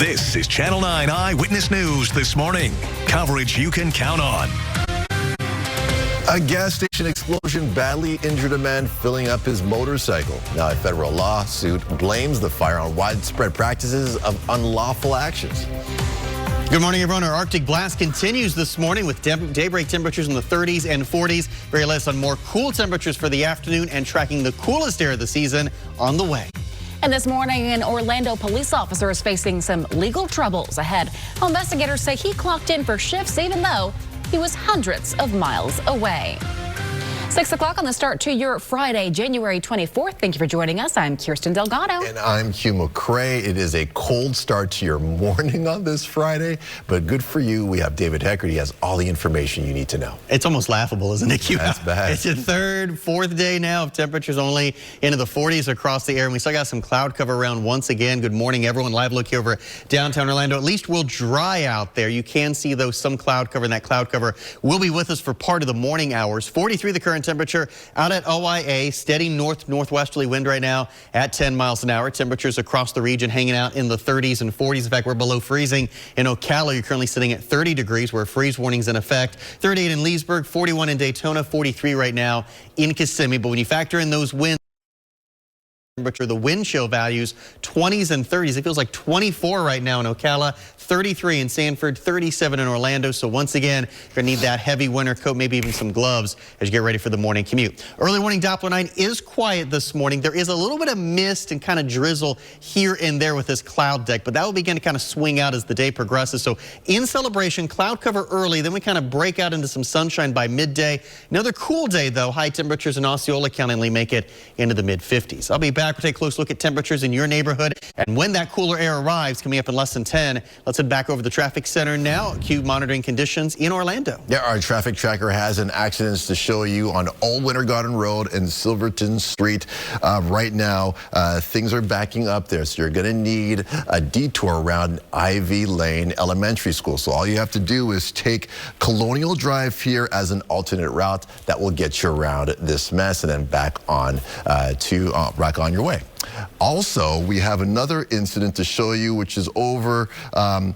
This is Channel 9 Eyewitness News this morning. Coverage you can count on. A gas station explosion badly injured a man filling up his motorcycle. Now a federal lawsuit blames the fire on widespread practices of unlawful actions. Good morning, everyone. Our Arctic blast continues this morning with daybreak temperatures in the 30s and 40s. Very less on more cool temperatures for the afternoon and tracking the coolest air of the season on the way. And this morning, an Orlando police officer is facing some legal troubles ahead. Investigators say he clocked in for shifts even though he was hundreds of miles away. 6 o'clock on the start to your Friday, January 24th. Thank you for joining us. I'm Kirsten Delgado. And I'm Hugh McCrae. It is a cold start to your morning on this Friday, but good for you. We have David Heckert. He has all the information you need to know. It's almost laughable, isn't it, Hugh? That's bad. It's the third, fourth day now of temperatures only into the 40s across the air, and we still got some cloud cover around once again. Good morning, everyone. Live look here over downtown Orlando. At least we'll dry out there. You can see, though, some cloud cover, and that cloud cover will be with us for part of the morning hours. 43 the current temperature out at OIA. Steady northwesterly wind right now at 10 miles an hour. Temperatures across the region hanging out in the 30s and 40s. In fact, we're below freezing in Ocala. You're currently sitting at 30 degrees where freeze warning's in effect. 38 in Leesburg, 41 in Daytona, 43 right now in Kissimmee. But when you factor in those winds, temperature, the wind chill values 20s and 30s. It feels like 24 right now in Ocala, 33 in Sanford, 37 in Orlando. So once again, you're going to need that heavy winter coat, maybe even some gloves as you get ready for the morning commute. Early morning Doppler 9 is quiet this morning. There is a little bit of mist and kind of drizzle here and there with this cloud deck, but that will begin to kind of swing out as the day progresses. So in celebration, cloud cover early, then we kind of break out into some sunshine by midday. Another cool day, though. High temperatures in Osceola County only make it into the mid-50s. I'll be back. We'll take a close look at temperatures in your neighborhood. And when that cooler air arrives, coming up in less than 10, let's head back over the traffic center now. Cube monitoring conditions in Orlando. Yeah, our traffic tracker has an accidents to show you on Old Winter Garden Road and Silverton Street. Right now, things are backing up there, so you're going to need a detour around Ivy Lane Elementary School. So all you have to do is take Colonial Drive here as an alternate route. That will get you around this mess and then back on back on your way. Also, we have another incident to show you, which is over kind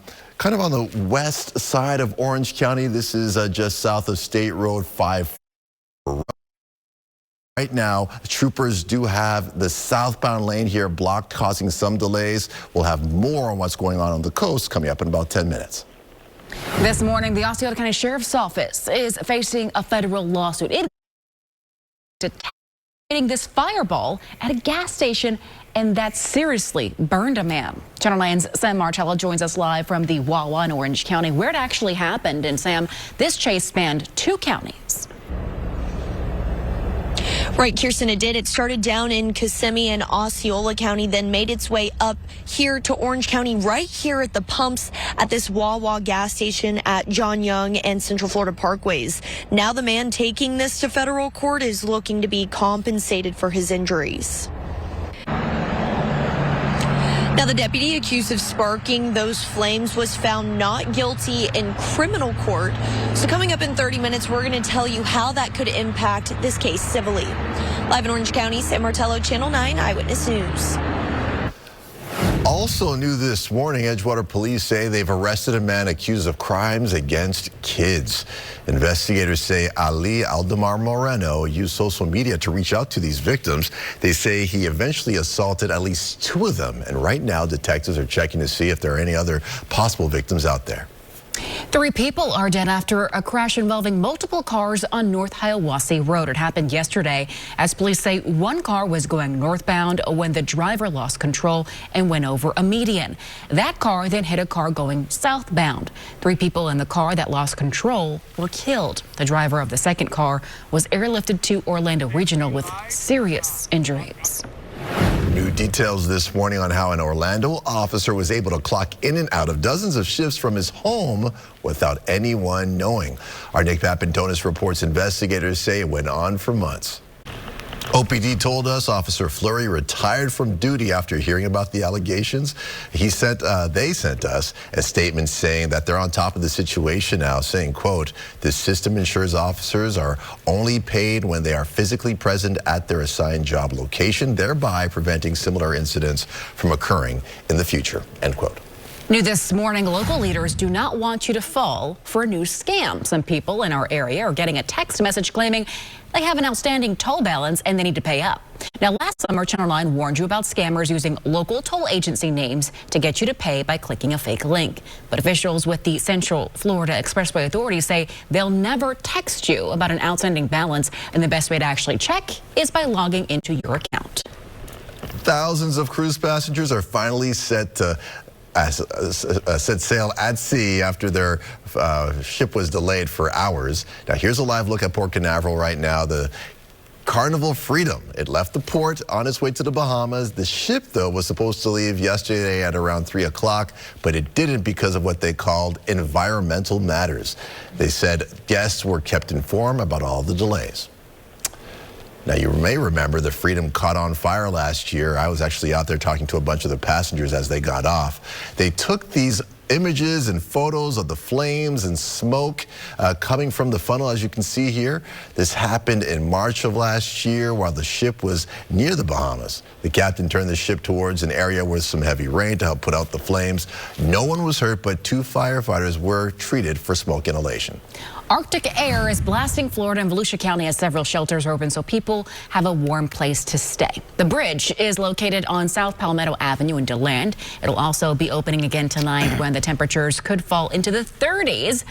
of on the west side of Orange County. This is just south of State Road 5. Right now, troopers do have the southbound lane here blocked, causing some delays. We'll have more on what's going on the coast coming up in about 10 minutes. This morning, the Osceola County Sheriff's Office is facing a federal lawsuit. Hitting this fireball at a gas station, and that seriously burned a man. Channel 9's Sam Martello joins us live from the Wawa in Orange County, where it actually happened. And Sam, this chase spanned 2 counties. Right, Kirsten, it did. It started down in Kissimmee and Osceola County, then made its way up here to Orange County, right here at the pumps at this Wawa gas station at John Young and Central Florida Parkways. Now the man taking this to federal court is looking to be compensated for his injuries. Now, the deputy accused of sparking those flames was found not guilty in criminal court. So coming up in 30 minutes, we're going to tell you how that could impact this case civilly. Live in Orange County, Sam Martello, Channel 9 Eyewitness News. Also new this morning, Edgewater police say they've arrested a man accused of crimes against kids. Investigators say Ali Aldemar Moreno used social media to reach out to these victims. They say he eventually assaulted at least 2 of them. And right now, detectives are checking to see if there are any other possible victims out there. 3 people are dead after a crash involving multiple cars on North Hiawassee Road. It happened yesterday as police say 1 car was going northbound when the driver lost control and went over a median. That car then hit a car going southbound. 3 people in the car that lost control were killed. The driver of the second car was airlifted to Orlando Regional with serious injuries. New details this morning on how an Orlando officer was able to clock in and out of dozens of shifts from his home without anyone knowing. Our Nick Papantonis reports investigators say it went on for months. OPD told us Officer Fleury retired from duty after hearing about the allegations. They sent us a statement saying that they're on top of the situation now, saying, quote, "The system ensures officers are only paid when they are physically present at their assigned job location, thereby preventing similar incidents from occurring in the future," end quote. New this morning, local leaders do not want you to fall for a new scam. Some people in our area are getting a text message claiming they have an outstanding toll balance and they need to pay up. Now, last summer, Channel 9 warned you about scammers using local toll agency names to get you to pay by clicking a fake link. But officials with the Central Florida Expressway Authority say they'll never text you about an outstanding balance, and the best way to actually check is by logging into your account. Thousands of cruise passengers are finally set sail at sea after their ship was delayed for hours. Now here's a live look at Port Canaveral right now. The Carnival Freedom, it left the port on its way to the Bahamas. The ship, though, was supposed to leave yesterday at around 3 o'clock, but it didn't because of what they called environmental matters. They said guests were kept informed about all the delays. Now, you may remember the Freedom caught on fire last year. I was actually out there talking to a bunch of the passengers as they got off. They took these images and photos of the flames and smoke coming from the funnel, as you can see here. This happened in March of last year while the ship was near the Bahamas. The captain turned the ship towards an area with some heavy rain to help put out the flames. No one was hurt, but 2 firefighters were treated for smoke inhalation. Arctic air is blasting Florida, and Volusia County has several shelters open so people have a warm place to stay. The bridge is located on South Palmetto Avenue in DeLand. It'll also be opening again tonight when the temperatures could fall into the 30s.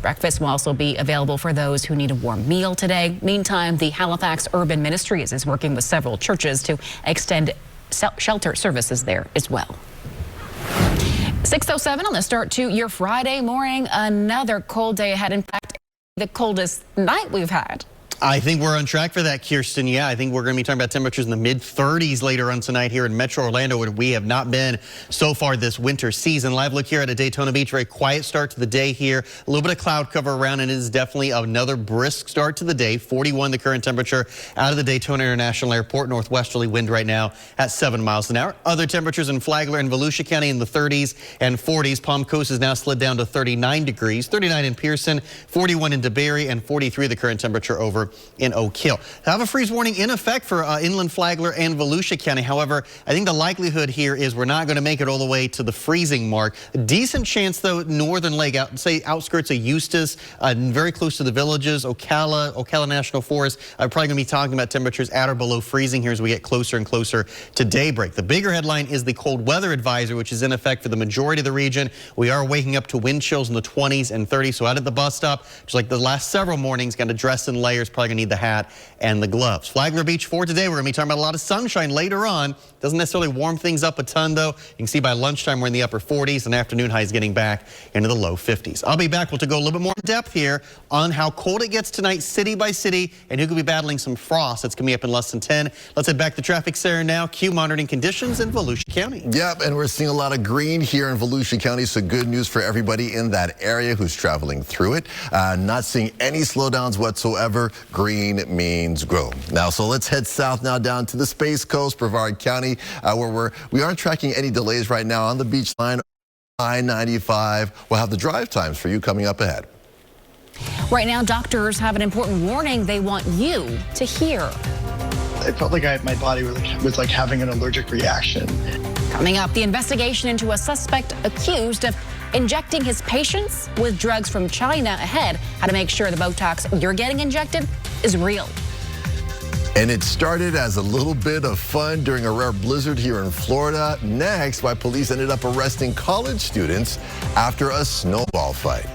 Breakfast will also be available for those who need a warm meal today. Meantime, the Halifax Urban Ministries is working with several churches to extend shelter services there as well. 6:07 on the start to your Friday morning. Another cold day ahead. In fact, the coldest night we've had. I think we're on track for that, Kirsten. Yeah, I think we're going to be talking about temperatures in the mid-30s later on tonight here in Metro Orlando, where we have not been so far this winter season. Live look here at a Daytona Beach. Very quiet start to the day here. A little bit of cloud cover around, and it is definitely another brisk start to the day. 41 the current temperature out of the Daytona International Airport. Northwesterly wind right now at 7 miles an hour. Other temperatures in Flagler and Volusia County in the 30s and 40s. Palm Coast has now slid down to 39 degrees. 39 in Pearson, 41 in DeBerry, and 43 the current temperature over in Oak Hill. I have a freeze warning in effect for inland Flagler and Volusia County. However, I think the likelihood here is we're not going to make it all the way to the freezing mark. A decent chance, though, northern lake, say outskirts of Eustis, very close to the villages, Ocala National Forest. I'm probably going to be talking about temperatures at or below freezing here as we get closer and closer to daybreak. The bigger headline is the cold weather advisory, which is in effect for the majority of the region. We are waking up to wind chills in the 20s and 30s. So out at the bus stop, just like the last several mornings, got to dress in layers, probably going to need the hat and the gloves. Flagler Beach for today. We're going to be talking about a lot of sunshine later on. Doesn't necessarily warm things up a ton, though. You can see by lunchtime we're in the upper 40s, and afternoon highs getting back into the low 50s. I'll be back. We'll go a little bit more in depth here on how cold it gets tonight, city by city, and who could be battling some frost. That's coming up in less than 10. Let's head back to traffic center now. Q monitoring conditions in Volusia County. Yep, and we're seeing a lot of green here in Volusia County, so good news for everybody in that area who's traveling through it. Not seeing any slowdowns whatsoever. Green means grow. Now, so let's head south now down to the Space Coast, Brevard County, where we aren't tracking any delays right now on the beach line. I-95. We'll have the drive times for you coming up ahead. Right now, doctors have an important warning they want you to hear. It felt like my body was like having an allergic reaction. Coming up, the investigation into a suspect accused of injecting his patients with drugs from China ahead. How to make sure the Botox you're getting injected is real. And it started as a little bit of fun during a rare blizzard here in Florida. Next, why police ended up arresting college students after a snowball fight.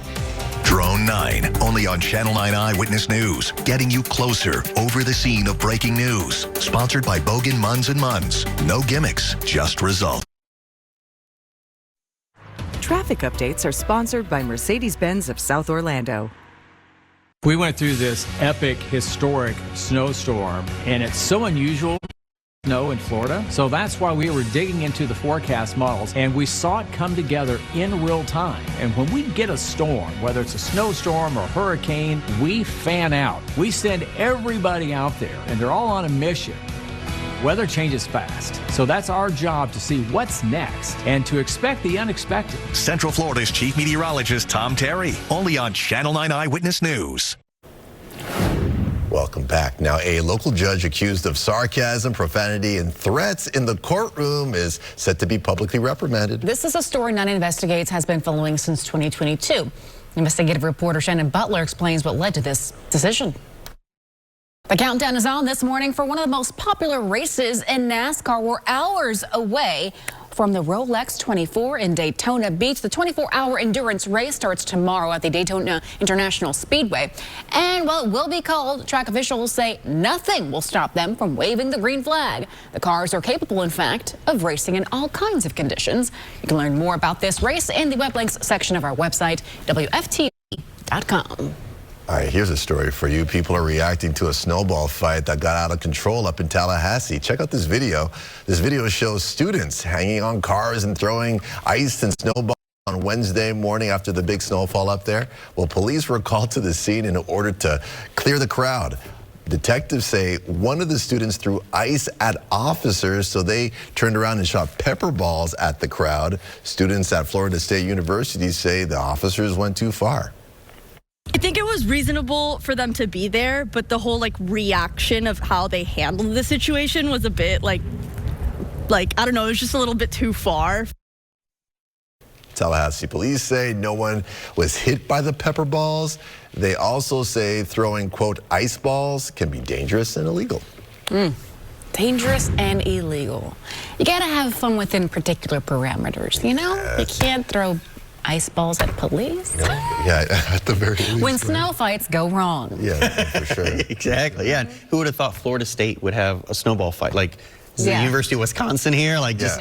Drone 9, only on Channel 9 Eyewitness News, getting you closer over the scene of breaking news. Sponsored by Bogan Munns & Munns. No gimmicks, just results. Traffic updates are sponsored by Mercedes-Benz of South Orlando. We went through this epic, historic snowstorm, and it's so unusual snow in Florida. So that's why we were digging into the forecast models, and we saw it come together in real time. And when we get a storm, whether it's a snowstorm or a hurricane, we fan out. We send everybody out there, and they're all on a mission. Weather changes fast, so that's our job to see what's next and to expect the unexpected. Central Florida's Chief Meteorologist Tom Terry, only on Channel 9 Eyewitness News. Welcome back. Now, a local judge accused of sarcasm, profanity, and threats in the courtroom is set to be publicly reprimanded. This is a story 9 Investigates has been following since 2022. Investigative reporter Shannon Butler explains what led to this decision. The countdown is on this morning for one of the most popular races in NASCAR. We're hours away from the Rolex 24 in Daytona Beach. The 24-hour endurance race starts tomorrow at the Daytona International Speedway. And while it will be called, track officials say nothing will stop them from waving the green flag. The cars are capable, in fact, of racing in all kinds of conditions. You can learn more about this race in the web links section of our website, WFTV.com. All right, here's a story for you. People are reacting to a snowball fight that got out of control up in Tallahassee. Check out this video. This video shows students hanging on cars and throwing ice and snowballs on Wednesday morning after the big snowfall up there. Well, police were called to the scene in order to clear the crowd. Detectives say one of the students threw ice at officers, so they turned around and shot pepper balls at the crowd. Students at Florida State University say the officers went too far. I think it was reasonable for them to be there, but the whole reaction of how they handled the situation was a bit like I don't know, it was just a little bit too far. Tallahassee police say no one was hit by the pepper balls. They also say throwing, quote, ice balls can be dangerous and illegal. Dangerous and illegal. You gotta have fun within particular parameters, you know? You can't throw ice balls at police. Yeah, at the very least. When snow fights go wrong. Yeah, for sure. Exactly, yeah. And who would have thought Florida State would have a snowball fight? Like, is the University of Wisconsin here? Like, just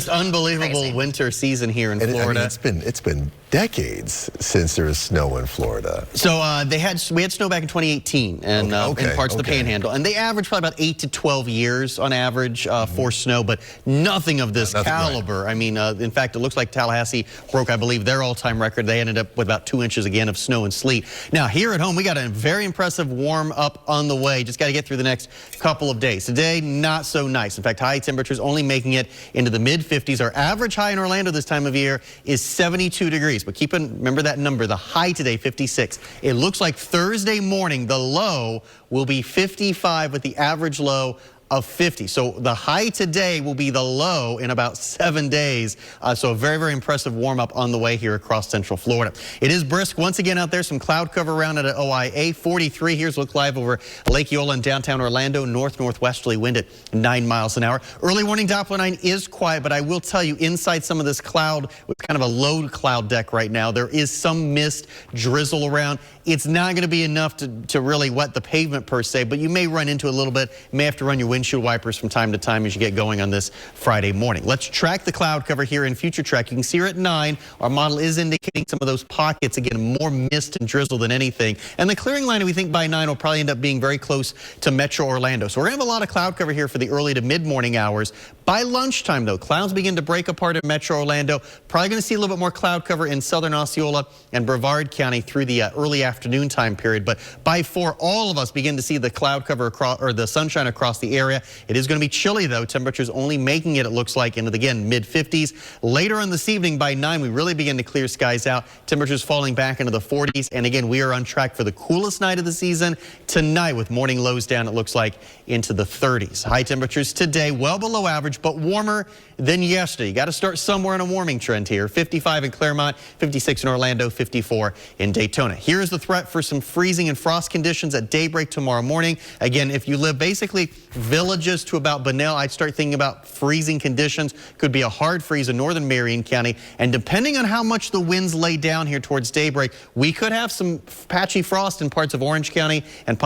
unbelievable Crazy. Winter season here in Florida. I mean, it's been decades since there was snow in Florida. So we had snow back in 2018 and in parts of the Panhandle, and they average probably about 8 to 12 years on average for snow, but nothing of this caliber. Right. I mean, in fact, it looks like Tallahassee broke, I believe, their all-time record. They ended up with about 2 inches again of snow and sleet. Now, here at home, we got a very impressive warm up on the way. Just got to get through the next couple of days. Today, not so nice. In fact, high temperatures only making it into the mid-50s. Our average high in Orlando this time of year is 72 degrees. But remember that number, the high today, 56. It looks like Thursday morning, the low will be 55 with the average low of 50. So the high today will be the low in about 7 days. So a very, very impressive warm up on the way here across Central Florida. It is brisk once again out there. Some cloud cover around at OIA 43. Here's look live over Lake Eola in downtown Orlando. Northwesterly wind at 9 miles an hour. Early warning Doppler 9 is quiet, but I will tell you inside some of this cloud with kind of a low cloud deck right now, there is some mist drizzle around. It's not going to be enough to really wet the pavement per se, but you may run into a little bit. You may have to run your windshield wipers from time to time as you get going on this Friday morning. Let's track the cloud cover here in Future Track. You can see her at 9. Our model is indicating some of those pockets, again, more mist and drizzle than anything. And the clearing line, we think by 9 will probably end up being very close to Metro Orlando. So we're going to have a lot of cloud cover here for the early to mid-morning hours. By lunchtime, though, clouds begin to break apart in Metro Orlando. Probably going to see a little bit more cloud cover in southern Osceola and Brevard County through the early afternoon time period. But by 4, all of us begin to see the cloud cover across, or the sunshine across the area. It is going to be chilly, though. Temperatures only making it looks like, into, again, mid-50s. Later on this evening, by 9, we really begin to clear skies out. Temperatures falling back into the 40s. And again, we are on track for the coolest night of the season tonight with morning lows down, it looks like, into the 30s. High temperatures today, well below average, but warmer than yesterday. You got to start somewhere in a warming trend here. 55 in Claremont, 56 in Orlando, 54 in Daytona. Here is the threat for some freezing and frost conditions at daybreak tomorrow morning. Again, if you live basically villages to about Bunnell, I'd start thinking about freezing conditions. Could be a hard freeze in northern Marion County. And depending on how much the winds lay down here towards daybreak, we could have some patchy frost in parts of Orange County and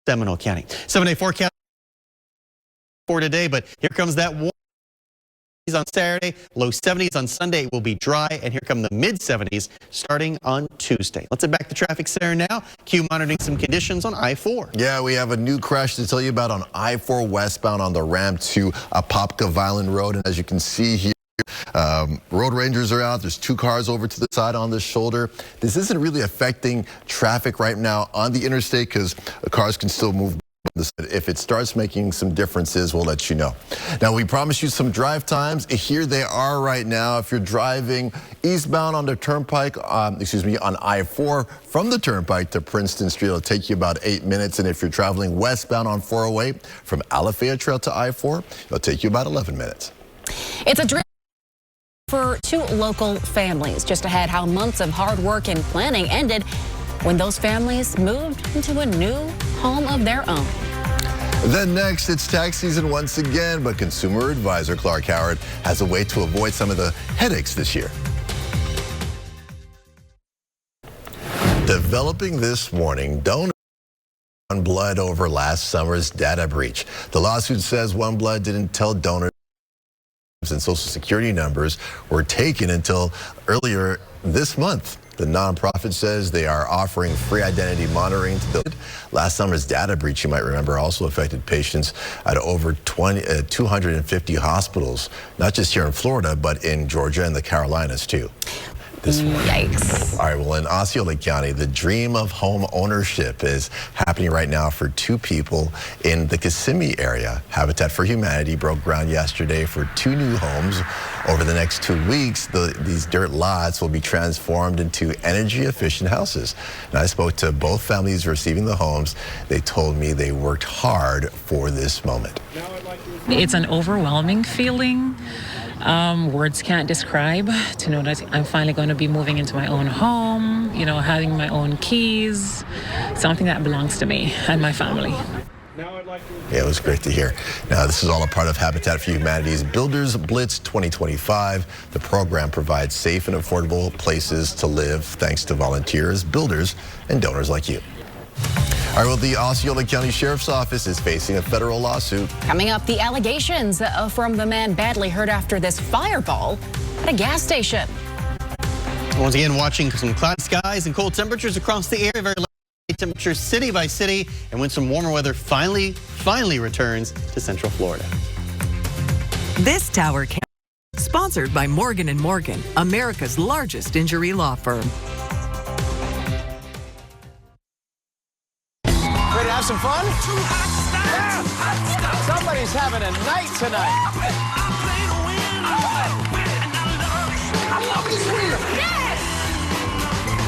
Seminole County. 7-day forecast for today, but here comes that warm on Saturday, low 70s on Sunday. It will be dry, and here come the mid 70s starting on Tuesday. Let's head back to traffic center now. Q monitoring some conditions on I-4. Yeah, we have a new crash to tell you about on I-4 westbound on the ramp to Apopka Violin Road, and as you can see here, road rangers are out. There's 2 cars over to the side on this shoulder. This isn't really affecting traffic right now on the interstate because cars can still move If it starts making some differences, we'll let you know. Now, we promised you some drive times. Here they are right now. If you're driving eastbound on the Turnpike, on I-4 from the Turnpike to Princeton Street, it'll take you about 8 minutes. And if you're traveling westbound on 408 from Alafaya Trail to I-4, it'll take you about 11 minutes. It's a dream for two local families. Just ahead, how months of hard work and planning ended when those families moved into a new home of their own. Then next, it's tax season once again, but consumer advisor Clark Howard has a way to avoid some of the headaches this year. Developing this morning, donors OneBlood over last summer's data breach. The lawsuit says OneBlood didn't tell donors and Social Security numbers were taken until earlier this month. The nonprofit says they are offering free identity monitoring to the last summer's data breach, you might remember, also affected patients at over 250 hospitals, not just here in Florida, but in Georgia and the Carolinas too. Yikes. All right, well, in Osceola County, the dream of home ownership is happening right now for two people in the Kissimmee area. Habitat for Humanity broke ground yesterday for 2 new homes. Over the next 2 weeks, these dirt lots will be transformed into energy-efficient houses. And I spoke to both families receiving the homes. They told me they worked hard for this moment. It's an overwhelming feeling. Words can't describe to know that I'm finally going to be moving into my own home, you know, having my own keys, something that belongs to me and my family. Yeah, it was great to hear. Now, this is all a part of Habitat for Humanity's Builders Blitz 2025. The program provides safe and affordable places to live thanks to volunteers, builders, and donors like you. All right, well, the Osceola County Sheriff's Office is facing a federal lawsuit. Coming up, the allegations from the man badly hurt after this fireball at a gas station. Once again, watching some cloudy skies and cold temperatures across the area. Very low temperatures city by city. And when some warmer weather finally returns to Central Florida. This Tower Cam sponsored by Morgan & Morgan, America's largest injury law firm. Ready to have some fun? Yeah. Somebody's having a night tonight.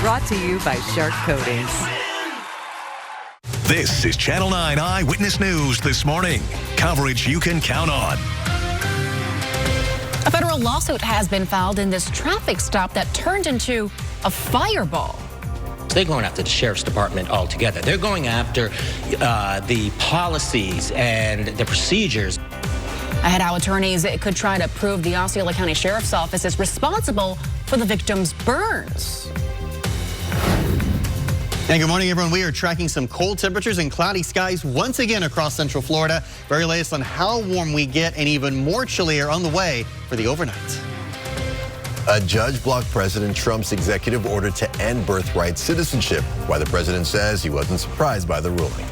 Brought to you by Shark Coatings. This is Channel 9 Eyewitness News this morning. Coverage you can count on. A federal lawsuit has been filed in this traffic stop that turned into a fireball. They're going after the Sheriff's Department altogether. They're going after the policies and the procedures. Ahead, how attorneys could try to prove the Osceola County Sheriff's Office is responsible for the victim's burns. And good morning, everyone. We are tracking some cold temperatures and cloudy skies once again across Central Florida. Very latest on how warm we get and even more chilly air on the way for the overnight. A judge blocked President Trump's executive order to end birthright citizenship, while the president says he wasn't surprised by the ruling.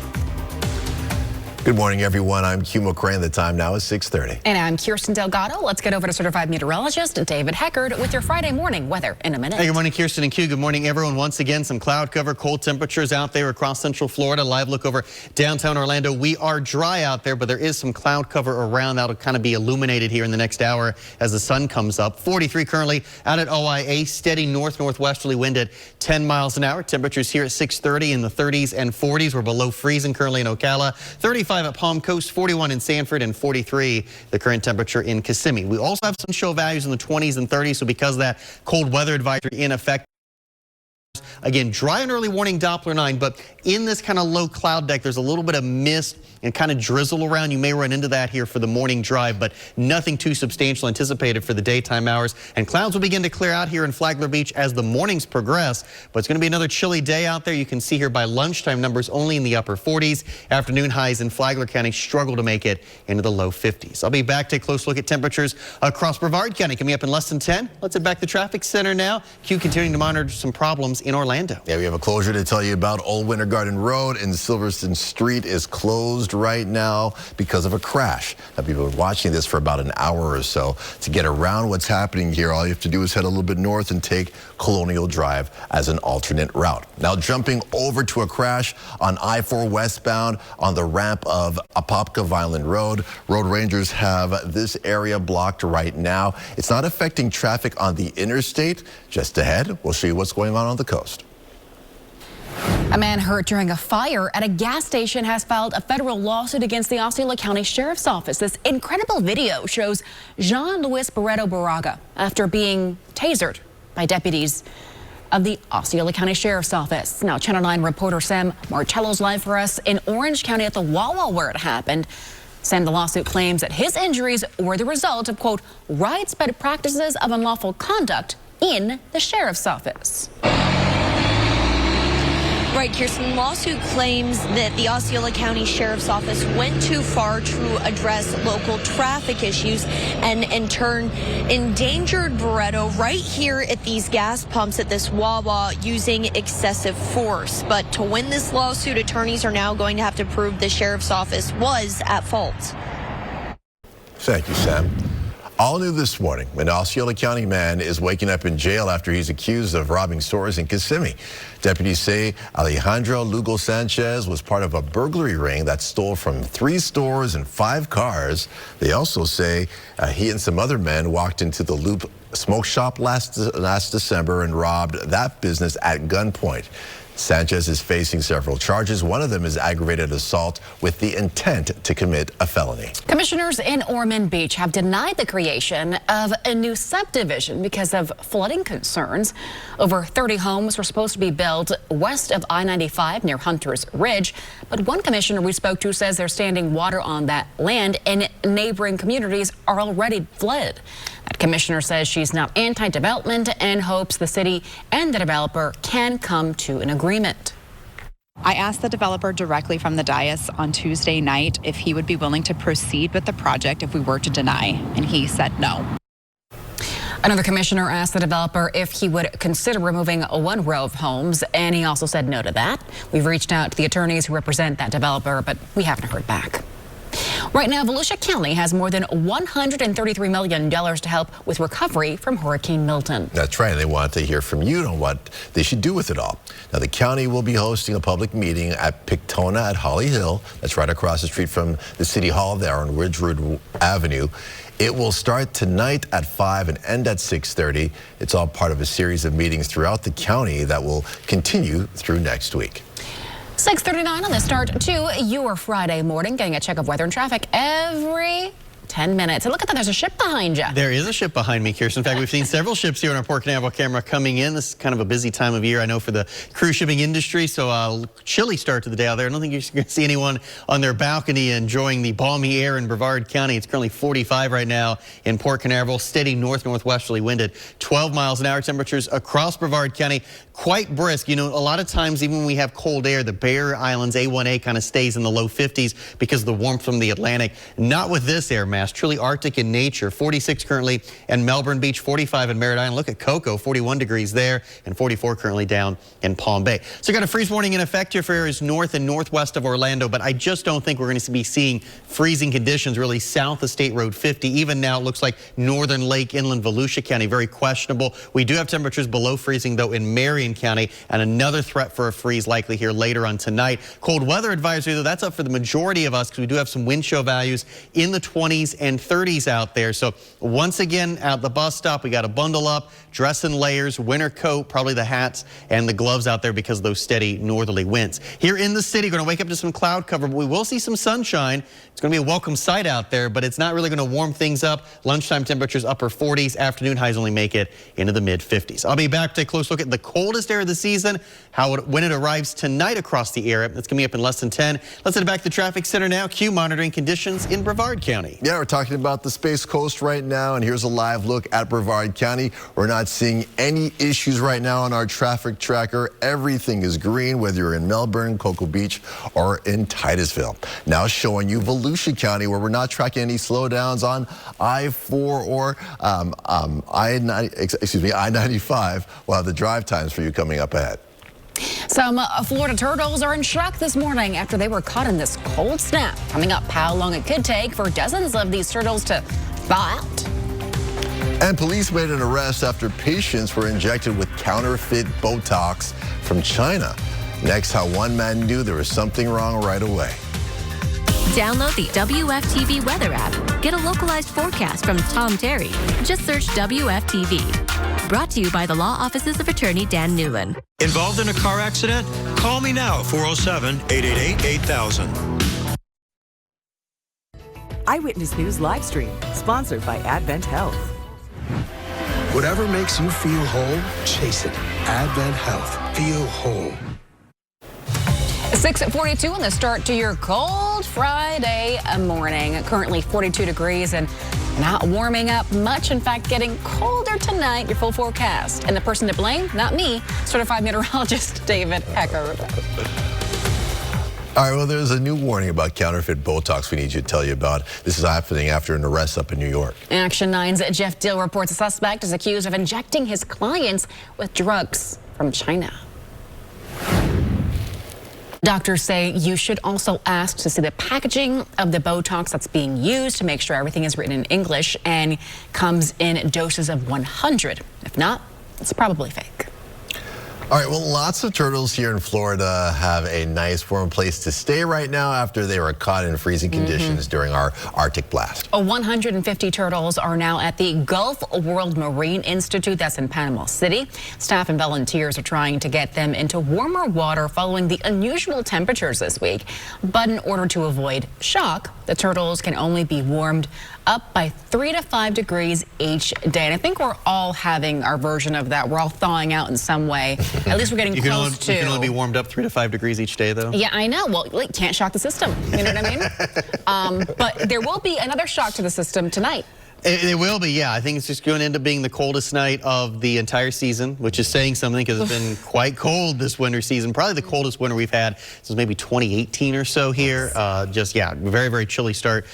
Good morning, everyone. I'm Q McCray, and the time now is 6:30. And I'm Kirsten Delgado. Let's get over to certified meteorologist David Heckard with your Friday morning weather in a minute. Hey, good morning, Kirsten and Q. Good morning, everyone. Once again, some cloud cover, cold temperatures out there across Central Florida. Live look over downtown Orlando. We are dry out there, but there is some cloud cover around. That'll kind of be illuminated here in the next hour as the sun comes up. 43 currently out at OIA. Steady northwesterly wind at 10 miles an hour. Temperatures here at 6:30 in the 30s and 40s. We're below freezing currently in Ocala. 35 at Palm Coast, 41 in Sanford, and 43 the current temperature in Kissimmee. We also have some show values in the 20s and 30s, so because of that cold weather advisory in effect. Again, dry and early warning Doppler 9, but in this kind of low cloud deck, there's a little bit of mist and kind of drizzle around. You may run into that here for the morning drive, but nothing too substantial anticipated for the daytime hours. And clouds will begin to clear out here in Flagler Beach as the mornings progress, but it's going to be another chilly day out there. You can see here by lunchtime numbers only in the upper 40s. Afternoon highs in Flagler County struggle to make it into the low 50s. I'll be back to take a close look at temperatures across Brevard County coming up in less than 10. Let's head back to the traffic center now. Q continuing to monitor some problems in Orlando. Orlando. Yeah, we have a closure to tell you about. Old Winter Garden Road and Silverton Street is closed right now because of a crash. Now, people have been watching this for about an hour or so. To get around what's happening here, all you have to do is head a little bit north and take Colonial Drive as an alternate route. Now, jumping over to a crash on I-4 westbound on the ramp of Apopka Vineland Road. Road rangers have this area blocked right now. It's not affecting traffic on the interstate. Just ahead, we'll show you what's going on the coast. A man hurt during a fire at a gas station has filed a federal lawsuit against the Osceola County Sheriff's Office. This incredible video shows Jean-Louis Barreto Baraga after being tasered by deputies of the Osceola County Sheriff's Office. Now, Channel 9 reporter Sam Marcello's live for us in Orange County at the Wawa where it happened. Sam, the lawsuit claims that his injuries were the result of, quote, widespread practices of unlawful conduct in the sheriff's office. Right, Kirsten, the lawsuit claims that the Osceola County Sheriff's Office went too far to address local traffic issues and in turn endangered Barreto right here at these gas pumps at this Wawa using excessive force. But to win this lawsuit, attorneys are now going to have to prove the Sheriff's Office was at fault. Thank you, Sam. All new this morning, an Osceola County man is waking up in jail after he's accused of robbing stores in Kissimmee. Deputies say Alejandro Lugo Sanchez was part of a burglary ring that stole from 3 stores and 5 cars. They also say he and some other men walked into the Loop smoke shop last December and robbed that business at gunpoint. Sanchez is facing several charges. One of them is aggravated assault with the intent to commit a felony. Commissioners in Ormond Beach have denied the creation of a new subdivision because of flooding concerns. Over 30 homes were supposed to be built west of I-95 near Hunter's Ridge, but one commissioner we spoke to says there's standing water on that land and neighboring communities are already flooded. That commissioner says she's not anti-development and hopes the city and the developer can come to an agreement. I asked the developer directly from the dais on Tuesday night if he would be willing to proceed with the project if we were to deny, and he said no. Another commissioner asked the developer if he would consider removing one row of homes, and he also said no to that. We've reached out to the attorneys who represent that developer, but we haven't heard back. Right now, Volusia County has more than $133 million to help with recovery from Hurricane Milton. That's right. They want to hear from you on what they should do with it all. Now, the county will be hosting a public meeting at Pictona at Holly Hill. That's right across the street from the City Hall there on Ridgewood Avenue. It will start tonight at 5 and end at 6:30. It's all part of a series of meetings throughout the county that will continue through next week. 6:39 on the start to your Friday morning, getting a check of weather and traffic every 10 minutes. And look at that, there's a ship behind you. There is a ship behind me, Kirsten. In fact, we've seen several ships here on our Port Canaveral camera coming in. This is kind of a busy time of year, I know, for the cruise shipping industry. So chilly start to the day out there. I don't think you're going to see anyone on their balcony enjoying the balmy air in Brevard County. It's currently 45 right now in Port Canaveral. Steady north-northwesterly wind at 12 miles an hour. Temperatures across Brevard County quite brisk. You know, a lot of times, even when we have cold air, the Barrier Islands A1A kind of stays in the low 50s because of the warmth from the Atlantic. Not with this air mass. Truly Arctic in nature. 46 currently in Melbourne Beach, 45 in Merritt Island. Look at Cocoa, 41 degrees there, and 44 currently down in Palm Bay. So got a freeze warning in effect here for areas north and northwest of Orlando, but I just don't think we're going to be seeing freezing conditions really south of State Road 50. Even now, it looks like northern Lake Inland, Volusia County, very questionable. We do have temperatures below freezing, though, in Marion County, and another threat for a freeze likely here later on tonight. Cold weather advisory, though, that's up for the majority of us because we do have some wind chill values in the 20s and 30s out there. So once again, at the bus stop, we got to bundle up, dress in layers, winter coat, probably the hats and the gloves out there because of those steady northerly winds. Here in the city, going to wake up to some cloud cover, but we will see some sunshine. It's going to be a welcome sight out there, but it's not really going to warm things up. Lunchtime temperatures upper 40s. Afternoon highs only make it into the mid 50s. I'll be back to take a close look at the coldest air of the season, when it arrives tonight across the area. It's going to be up in less than 10. Let's head back to the traffic center now. Q monitoring conditions in Brevard County. Yeah, we're talking about the Space Coast right now, and here's a live look at Brevard County. We're not seeing any issues right now on our traffic tracker. Everything is green, whether you're in Melbourne, Cocoa Beach, or in Titusville. Now showing you Volusia County, where we're not tracking any slowdowns on I-4 or I-95. We'll have the drive times for you coming up ahead. Some Florida turtles are in shock this morning after they were caught in this cold snap. Coming up, how long it could take for dozens of these turtles to thaw out. And police made an arrest after patients were injected with counterfeit Botox from China. Next, how one man knew there was something wrong right away. Download the WFTV weather app. Get a localized forecast from Tom Terry. Just search WFTV. Brought to you by the Law Offices of Attorney Dan Newland. Involved in a car accident? Call me now, 407-888-8000. Eyewitness News live stream, sponsored by Advent Health. Whatever makes you feel whole, chase it. Advent Health. Feel whole. 6:42 on the start to your cold Friday morning. Currently 42 degrees and not warming up much. In fact, getting colder tonight. Your full forecast. And the person to blame? Not me. Certified meteorologist David Eckert. All right, well, there's a new warning about counterfeit Botox we need you to tell you about. This is happening after an arrest up in New York. Action 9's Jeff Dill reports a suspect is accused of injecting his clients with drugs from China. Doctors say you should also ask to see the packaging of the Botox that's being used to make sure everything is written in English and comes in doses of 100. If not, it's probably fake. All right, well, lots of turtles here in Florida have a nice warm place to stay right now after they were caught in freezing conditions during our Arctic blast. 150 turtles are now at the Gulf World Marine Institute that's in Panama City. Staff and volunteers are trying to get them into warmer water following the unusual temperatures this week. But in order to avoid shock, the turtles can only be warmed up by 3 to 5 degrees each day. And I think we're all having our version of that. We're all thawing out in some way. At least we're getting close to. You can only be warmed up 3 to 5 degrees each day, though. Yeah, I know. Well, like, can't shock the system. You know what I mean? But there will be another shock to the system tonight. It will be, yeah. I think it's just going to end up being the coldest night of the entire season, which is saying something because it's been quite cold this winter season. Probably the coldest winter we've had since maybe 2018 or so here. Just, yeah, very, very chilly start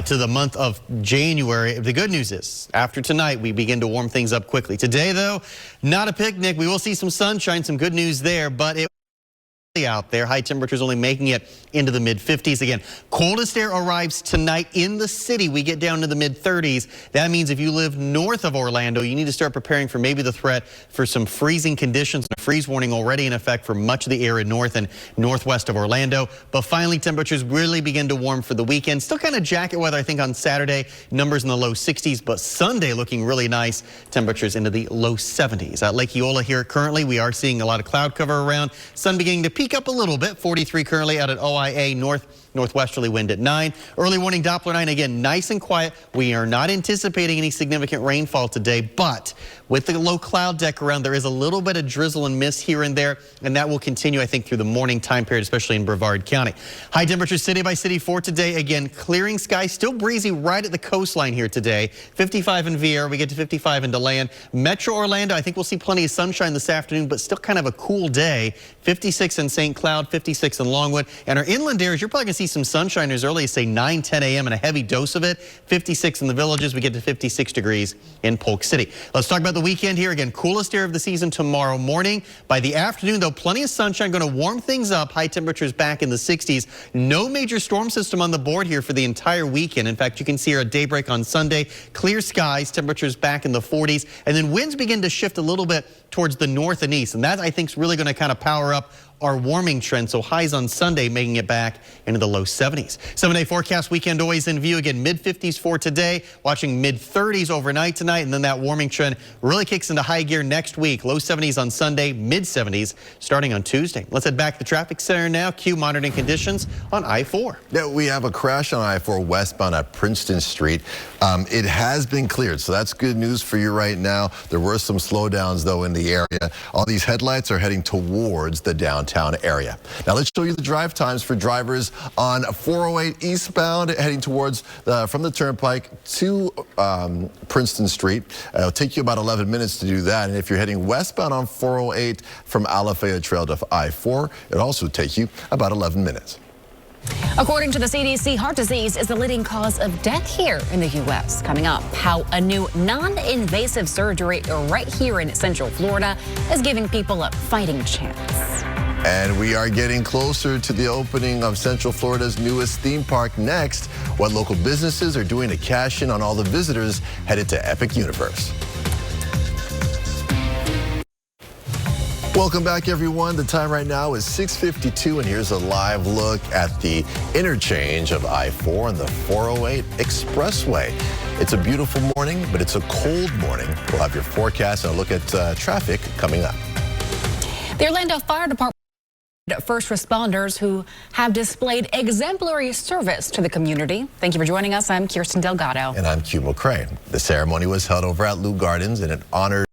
to the month of January. The good news is, after tonight, we begin to warm things up quickly. Today, though, not a picnic. We will see some sunshine, some good news there, but it out there. High temperatures only making it into the mid-50s. Again, coldest air arrives tonight in the city. We get down to the mid-30s. That means if you live north of Orlando, you need to start preparing for maybe the threat for some freezing conditions. A freeze warning already in effect for much of the area north and northwest of Orlando. But finally, temperatures really begin to warm for the weekend. Still kind of jacket weather, I think, on Saturday. Numbers in the low 60s, but Sunday looking really nice. Temperatures into the low 70s. At Lake Eola here currently, we are seeing a lot of cloud cover around. Sun beginning to peak up a little bit. 43 currently out at OIA. Northwesterly wind at 9. Early warning Doppler 9 again, nice and quiet. We are not anticipating any significant rainfall today, but with the low cloud deck around, there is a little bit of drizzle and mist here and there, and that will continue, I think, through the morning time period, especially in Brevard County. High temperatures city by city for today. Again, clearing skies, still breezy right at the coastline here today. 55 in Vieira, we get to 55 in DeLand. Metro Orlando, I think we'll see plenty of sunshine this afternoon, but still kind of a cool day. 56 in St. Cloud, 56 in Longwood. And our inland areas, you're probably going to see some sunshine as early as, say, 9, 10 a.m. and a heavy dose of it. 56 in the Villages. We get to 56 degrees in Polk City. Let's talk about the weekend here. Again, coolest air of the season tomorrow morning. By the afternoon, though, plenty of sunshine, going to warm things up. High temperatures back in the 60s. No major storm system on the board here for the entire weekend. In fact, you can see here at daybreak on Sunday, clear skies, temperatures back in the 40s. And then winds begin to shift a little bit towards the north and east. And that, I think, is really going to kind of power up our warming trend. So highs on Sunday making it back into the low 70s. 7-day forecast weekend always in view. Again, mid-50s for today, watching mid-30s overnight tonight, and then that warming trend really kicks into high gear next week. Low 70s on Sunday, mid-70s starting on Tuesday. Let's head back to the traffic center now. Q monitoring conditions on I-4. Yeah, we have a crash on I-4 westbound at Princeton Street. It has been cleared, so that's good news for you right now. There were some slowdowns, though, in the area. All these headlights are heading towards the downtown area. Now let's show you the drive times for drivers on 408 eastbound heading towards from the Turnpike to Princeton Street. It'll take you about 11 minutes to do that. And if you're heading westbound on 408 from Alafaya Trail to I-4, it'll also take you about 11 minutes. According to the CDC, heart disease is the leading cause of death here in the U.S. Coming up, how a new non-invasive surgery right here in Central Florida is giving people a fighting chance. And we are getting closer to the opening of Central Florida's newest theme park. Next, what local businesses are doing to cash in on all the visitors headed to Epic Universe. Welcome back, everyone. The time right now is 6:52, and here's a live look at the interchange of I-4 and the 408 Expressway. It's a beautiful morning, but it's a cold morning. We'll have your forecast and a look at traffic coming up. The Orlando Fire Department first responders who have displayed exemplary service to the community. Thank you for joining us. I'm Kirsten Delgado. And I'm Q McCray. The ceremony was held over at Lou Gardens, and it honored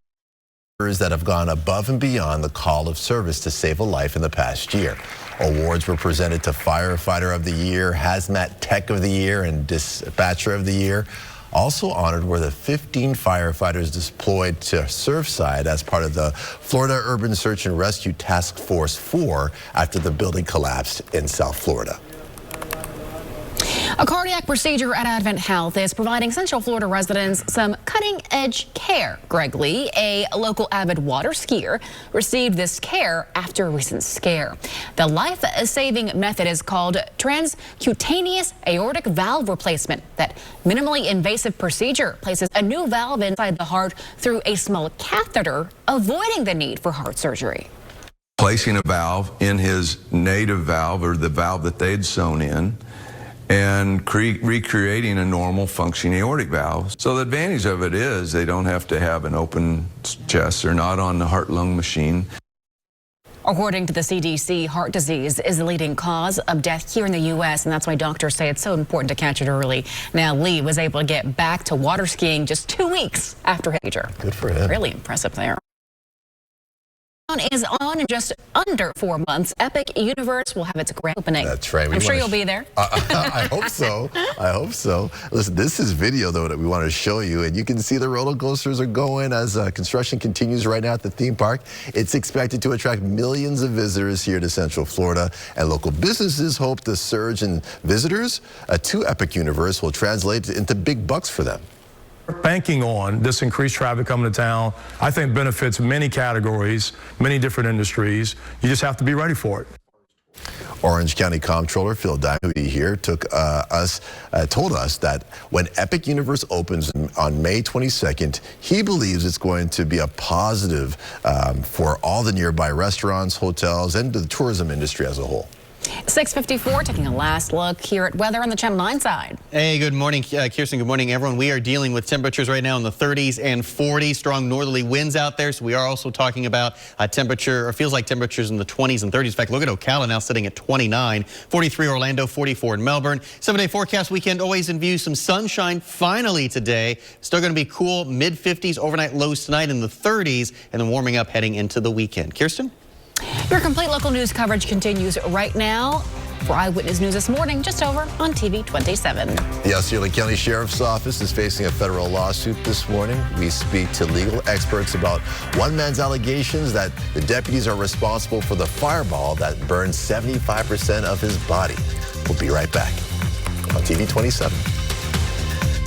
that have gone above and beyond the call of service to save a life in the past year. Awards were presented to Firefighter of the Year, Hazmat Tech of the Year, and Dispatcher of the Year. Also honored were the 15 firefighters deployed to Surfside as part of the Florida Urban Search and Rescue Task Force 4 after the building collapsed in South Florida. A cardiac procedure at Advent Health is providing Central Florida residents some cutting-edge care. Greg Lee, a local avid water skier, received this care after a recent scare. The life-saving method is called transcutaneous aortic valve replacement. That minimally invasive procedure places a new valve inside the heart through a small catheter, avoiding the need for heart surgery. Placing a valve in his native valve, or the valve that they'd sewn in, and recreating a normal functioning aortic valve. So the advantage of it is they don't have to have an open chest. They're not on the heart-lung machine. According to the CDC, heart disease is the leading cause of death here in the U.S., and that's why doctors say it's so important to catch it early. Now, Lee was able to get back to water skiing just 2 weeks after his procedure. Good for him. Really impressive there. Is on in just under 4 months. Epic Universe will have its grand opening. That's right. I'm sure you'll be there. I hope so. I hope so. Listen, this is video, though, that we want to show you, and you can see the roller coasters are going as construction continues right now at the theme park. It's expected to attract millions of visitors here to Central Florida, and local businesses hope the surge in visitors to Epic Universe will translate into big bucks for them. Banking on this increased traffic coming to town, I think benefits many categories, many different industries. You just have to be ready for it. Orange County Comptroller Phil Diamond here told us that when Epic Universe opens on May 22nd, he believes it's going to be a positive for all the nearby restaurants, hotels, and the tourism industry as a whole. 6:54, taking a last look here at weather on the Channel 9 side. Hey, good morning, Kirsten. Good morning, everyone. We are dealing with temperatures right now in the 30s and 40s. Strong northerly winds out there. So we are also talking about a temperature, or feels like temperatures in the 20s and 30s. In fact, look at Ocala now sitting at 29, 43 Orlando, 44 in Melbourne. 7-day forecast weekend always in view. Some sunshine finally today. Still going to be cool, mid-50s, overnight lows tonight in the 30s, and then warming up heading into the weekend. Kirsten? Your complete local news coverage continues right now. For Eyewitness News this morning, just over on TV 27. The Osceola County Sheriff's Office is facing a federal lawsuit this morning. We speak to legal experts about one man's allegations that the deputies are responsible for the fireball that burned 75% of his body. We'll be right back on TV 27.